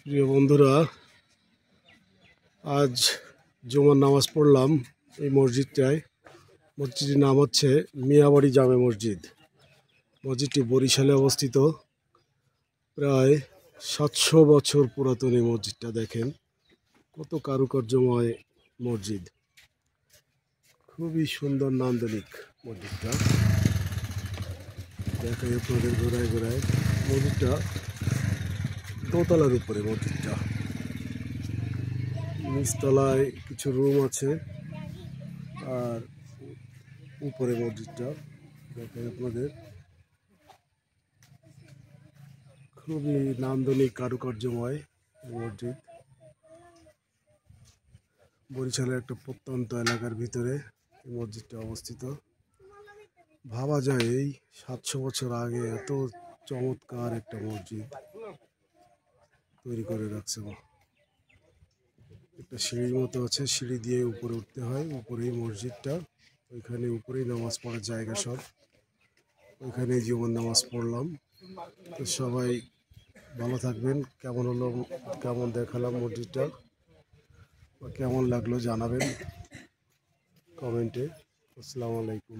প্রিয় বন্ধুরা, আজ জুমার নামাজ পড়লাম এই মসজিদটায়। মসজিদটির নাম হচ্ছে মিয়াবাড়ি জামে মসজিদ। মসজিদটি বরিশালে অবস্থিত। প্রায় 700 বছর পুরাতন এই মসজিদটা। দেখেন কত কারুকার্যময় মসজিদ, খুবই সুন্দর নান্দনিক মসজিদটা। দেখাই আপনাদের ঘোরায় ঘোরায়। মসজিদটা দোতলার উপরে। মসজিদটা নিচতলায় কিছু রুম আছে, আর উপরে মসজিদটা দেখেন আপনাদের। খুবই নান্দনিক কারুকার্যময় মসজিদ। বরিশালের একটা প্রত্যন্ত এলাকার ভিতরে এই মসজিদটা অবস্থিত। ভাবা যায় এই 700 বছর আগে এত চমৎকার একটা মসজিদ তৈরি করে রাখছে। একটা সিঁড়ির মতো আছে, সিঁড়ি দিয়ে উপরে উঠতে হয়। উপরেই মসজিদটা, ওইখানে উপরেই নামাজ পড়ার জায়গা সব। ওইখানে জীবন নামাজ পড়লাম। তো সবাই ভালো থাকবেন। কেমন হলো, কেমন দেখালাম মসজিদটা, কেমন লাগলো জানাবেন কমেন্টে। আসসালামু আলাইকুম।